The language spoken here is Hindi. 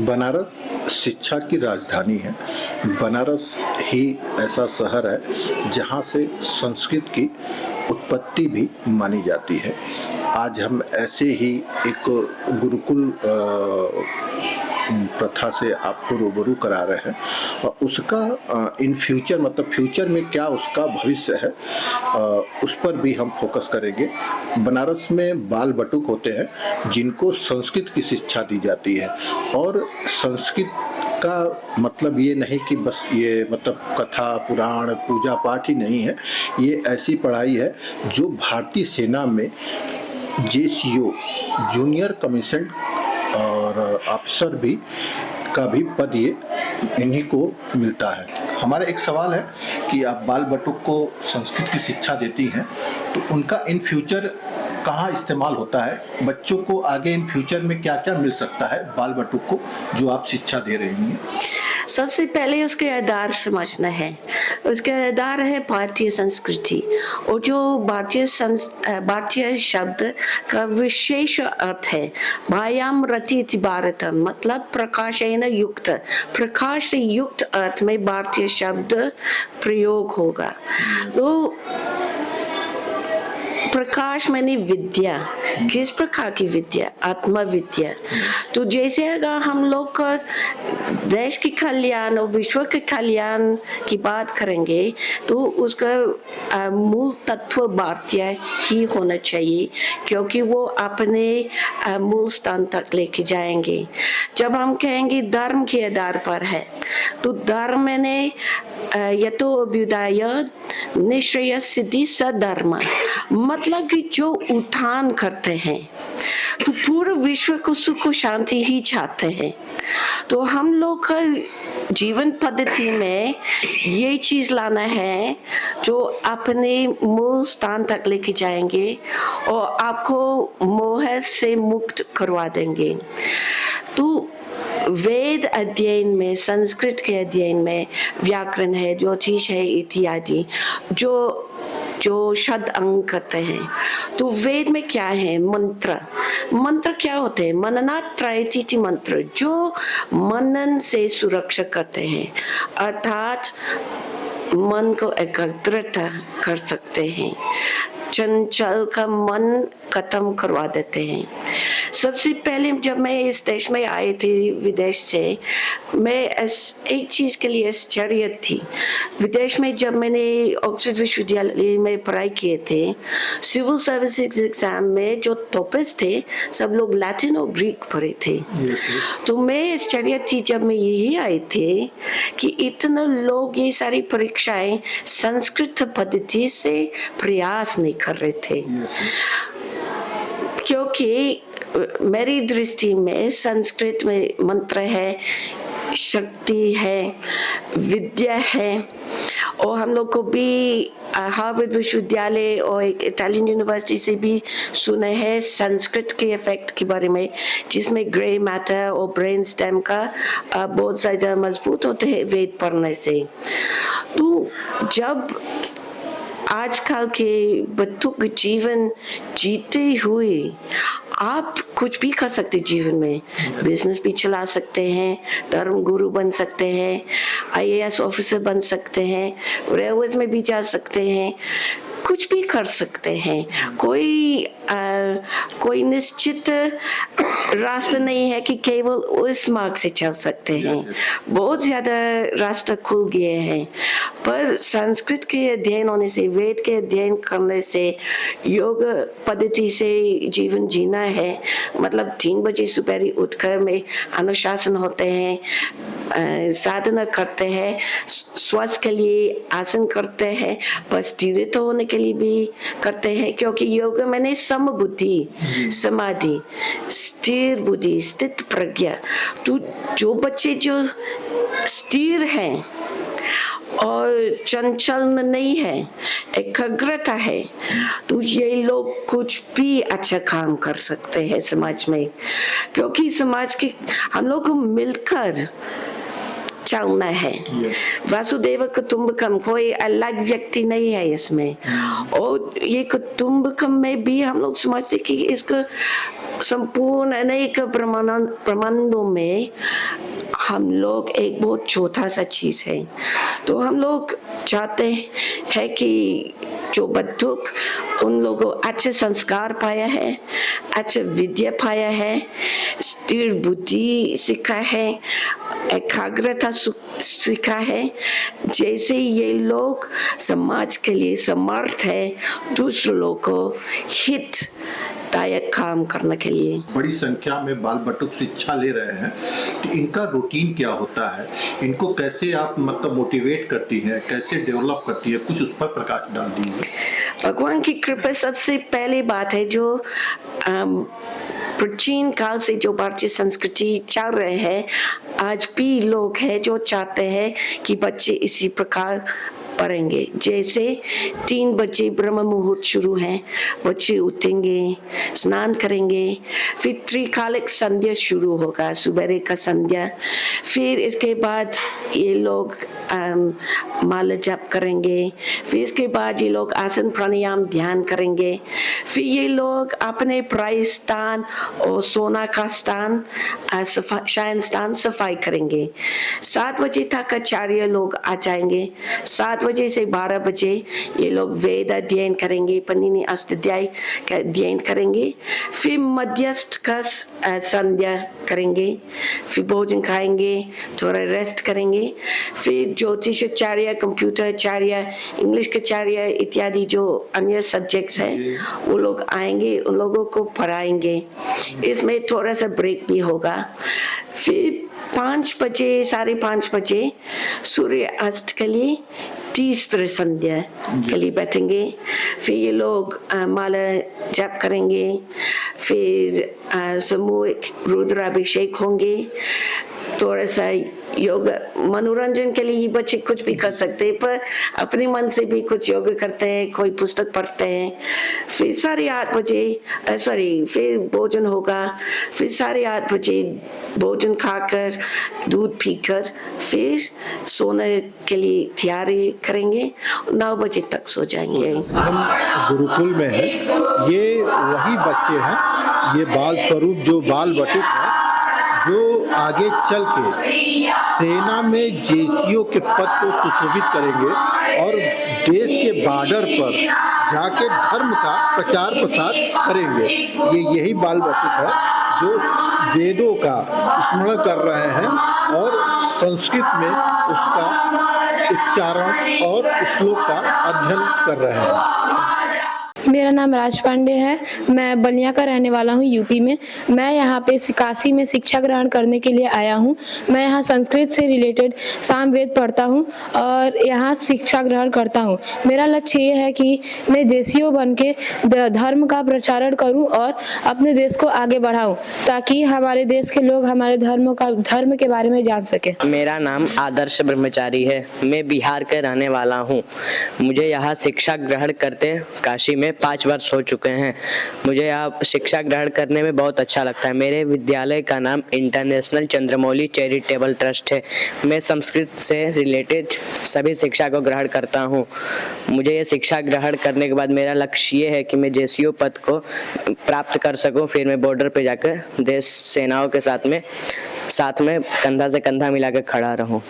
बनारस शिक्षा की राजधानी है। बनारस ही ऐसा शहर है जहाँ से संस्कृत की उत्पत्ति भी मानी जाती है। आज हम ऐसे ही एक गुरुकुल प्रथा से आपको रूबरू करा रहे हैं और उसका इन फ्यूचर मतलब फ्यूचर में क्या उसका भविष्य है उस पर भी हम फोकस करेंगे। बनारस में बाल बटुक होते हैं जिनको संस्कृत की शिक्षा दी जाती है और संस्कृत का मतलब ये नहीं कि बस ये मतलब कथा पुराण पूजा पाठ ही नहीं है। ये ऐसी पढ़ाई है जो भारतीय सेना में JCO जूनियर कमीशन और अफसर भी का भी पद ये इन्हीं को मिलता है। हमारा एक सवाल है कि आप बाल बटुक को संस्कृत की शिक्षा देती हैं तो उनका इन फ्यूचर कहाँ इस्तेमाल होता है? बच्चों को आगे इन फ्यूचर में क्या क्या मिल सकता है बाल बटुक को जो आप शिक्षा दे रही हैं? सबसे पहले उसके आधार समझना है। उसके आधार है भारतीय संस्कृति और जो भारतीय शब्द का विशेष अर्थ है भायाम रति भारतम मतलब प्रकाशेन युक्त, प्रकाश से युक्त अर्थ में भारतीय शब्द प्रयोग होगा। तो प्रकाश माने विद्या, किस प्रकार की विद्या? आत्मा विद्या। तो जैसे अगर हम लोग देश के कल्याण और विश्व के कल्याण की बात करेंगे तो उसका मूल तत्व भारतीय ही होना चाहिए क्योंकि वो अपने मूल स्थान तक लेके जाएंगे। जब हम कहेंगे धर्म के आधार पर है तो धर्म में यतो अभ्युदय निश्चय सिद्धि सधर्म मतलब कि जो उत्थान करते हैं तो पूरे विश्व को सुख और शांति ही चाहते हैं। तो हम लोग का जीवन पद्धति में ये चीज लाना है जो अपने मूल स्थान तक लेके जाएंगे और आपको मोह से मुक्त करवा देंगे। तो वेद अध्ययन में, संस्कृत के अध्ययन में व्याकरण है, ज्योतिष है इत्यादि जो शब्द अंग करते हैं। तो वेद में क्या है? मंत्र क्या होते हैं? मननात्रयति मंत्र जो मनन से सुरक्षा करते हैं अर्थात मन को एकाग्रता कर सकते हैं, चंचल का मन खत्म करवा देते हैं। सबसे पहले जब मैं इस देश में आई थी विदेश से, मैं एक चीज के लिए आश्चर्य थी। विदेश में जब मैंने ऑक्सफोर्ड विश्वविद्यालय में पढ़ाई किए थे, सिविल सर्विसेज एग्जाम में जो टॉपर्स थे सब लोग लैटिन और ग्रीक पढ़े थे। तो मैं आश्चर्य थी जब मैं यही आई थी कि इतना लोग ये सारी परीक्षाएं संस्कृत पद्धति से प्रयास नहीं कर रहे थे क्योंकि मेरी दृष्टि में संस्कृत में मंत्र है, शक्ति है, विद्या है। और हम लोग को भी हार्वर्ड विश्वविद्यालय और एक इटालियन यूनिवर्सिटी से भी सुना है संस्कृत के इफेक्ट के बारे में जिसमें ग्रे मैटर और ब्रेन स्टेम का बहुत ज्यादा मजबूत होते हैं वेद पढ़ने से। तो जब आजकल के बच्चों के जीवन जीते हुए आप कुछ भी कर सकते जीवन में, बिजनेस भी चला सकते हैं, धर्म गुरु बन सकते हैं, IAS ऑफिसर बन सकते हैं, रेलवेज में भी जा सकते हैं, कुछ भी कर सकते हैं। कोई निश्चित रास्ता नहीं है कि केवल उस मार्ग से चल सकते हैं, बहुत ज्यादा रास्ता खुल गए हैं। पर संस्कृत के अध्ययन होने से, वेद के अध्ययन करने से, योग पद्धति से जीवन जीना है मतलब 3 बजे सुबह उठकर में अनुशासन होते हैं, साधना करते हैं, स्वास्थ्य के लिए आसन करते हैं, पर स्थिर होने के लिए भी करते हैं क्योंकि योग मैंने समबुद्धि, समाधि, स्थिर बुद्धि, स्थित प्रज्ञा। तो जो बच्चे जो स्थिर हैं और चंचल नहीं है, एकाग्रता है, तो ये लोग कुछ भी अच्छा काम कर सकते हैं समाज में क्योंकि समाज के हम लोग को मिलकर चलना है। वासुदेव कुटुंबकम, कोई अलग व्यक्ति नहीं है इसमें। और ये कुटुंबकम में भी हम लोग समझते कि इसको संपूर्ण अनेक प्रमाणों में हम लोग एक बहुत छोटा सा चीज है। तो हम लोग चाहते हैं कि जो बच्चों उन लोगों अच्छे संस्कार पाया है, अच्छे विद्या पाया है, स्थिर बुद्धि सीखा है, एकाग्रता सीखा है, जैसे ये लोग समाज के लिए समर्थ है दूसरों लोगों को हितदायक काम करने के लिए। बड़ी संख्या में बाल बटुक शिक्षा ले रहे हैं, तो इनका रूटीन क्या होता है? इनको कैसे आप मतलब मोटिवेट करती हैं, कैसे डेवलप करती है? कुछ उस पर प्रकाश डाल दीजिए। भगवान की कृपा सबसे पहली बात है। जो प्राचीन काल से जो भारतीय संस्कृति चल रहे हैं, आज भी लोग हैं जो चाहते हैं कि बच्चे इसी प्रकार पढ़ेंगे। जैसे 3 बजे ब्रह्म मुहूर्त शुरू है, बच्चे उठेंगे, स्नान करेंगे, फिर त्रिकालिक संध्या शुरू होगा, सुबह का संध्या। फिर इसके बाद ये लोग माला जप करेंगे, फिर इसके बाद ये लोग आसन प्राणायाम ध्यान करेंगे, फिर ये लोग अपने प्राय स्थान और सोना का स्थान, शयन स्थान सफाई करेंगे। 7 बजे तक आचार्य लोग आ जाएंगे। 7 बजे से 12 बजे ये लोग वेद अध्ययन करेंगे, पन्निनी अष्टाध्याय का अध्ययन करेंगे, फिर मध्यस्थ का संध्या करेंगे, फिर भोजन खाएंगे, थोड़ा रेस्ट करेंगे, फिर ज्योतिष आचार्य, कंप्यूटर आचार्य, इंग्लिश के आचार्य इत्यादि जो अन्य सब्जेक्ट्स हैं वो लोग आएंगे, उन लोगों को पढ़ाएंगे। इसमें थोड़ा सा ब्रेक भी होगा। फिर 5 बजे 5:30 बजे सूर्य अस्त के लिए तीसरी संध्या के लिए बैठेंगे। फिर ये लोग माला जप करेंगे, फिर सामूहिक रुद्राभिषेक होंगे। थोड़ा सा योग मनोरंजन के लिए बच्चे कुछ भी कर सकते हैं, पर अपने मन से भी कुछ योग करते हैं, कोई पुस्तक पढ़ते हैं। फिर 8:30 बजे फिर भोजन होगा। फिर 8:30 बजे भोजन खाकर दूध पीकर फिर सोने के लिए तैयारी करेंगे, 9 बजे तक सो जाएंगे। हम गुरुकुल में है, ये वही बच्चे हैं, ये बाल स्वरूप जो बाल बटुक है, जो आगे चल के सेना में जेसीओ के पद को सुशोभित करेंगे और देश के बॉर्डर पर जाके धर्म का प्रचार प्रसार करेंगे। ये यही बाल बटुक है जो वेदों का स्मरण कर रहे हैं और संस्कृत में उसका उच्चारण और श्लोक का अध्ययन कर रहे हैं। मेरा नाम राज पांडे है, मैं बलिया का रहने वाला हूँ, यूपी में। मैं यहाँ पे काशी में शिक्षा ग्रहण करने के लिए आया हूँ। मैं यहाँ संस्कृत से रिलेटेड सामवेद पढ़ता हूँ और यहाँ शिक्षा ग्रहण करता हूँ। मेरा लक्ष्य ये है कि मैं जेसीओ बन के धर्म का प्रचारण करूँ और अपने देश को आगे बढ़ाऊँ, ताकि हमारे देश के लोग हमारे धर्म के बारे में जान सके। मेरा नाम आदर्श ब्रह्मचारी है, मैं बिहार के रहने वाला हूँ। मुझे यहाँ शिक्षा ग्रहण करते काशी में 5 वर्ष हो चुके हैं। मुझे यहाँ शिक्षा ग्रहण करने में बहुत अच्छा लगता है। मेरे विद्यालय का नाम इंटरनेशनल चंद्रमौली चैरिटेबल ट्रस्ट है। मैं संस्कृत से रिलेटेड सभी शिक्षा को ग्रहण करता हूँ। मुझे ये शिक्षा ग्रहण करने के बाद मेरा लक्ष्य ये है कि मैं जेसीओ पद को प्राप्त कर सकूँ, फिर मैं बॉर्डर पे जाकर देश सेनाओं के साथ में कंधा से कंधा मिलाकर खड़ा रहूँ।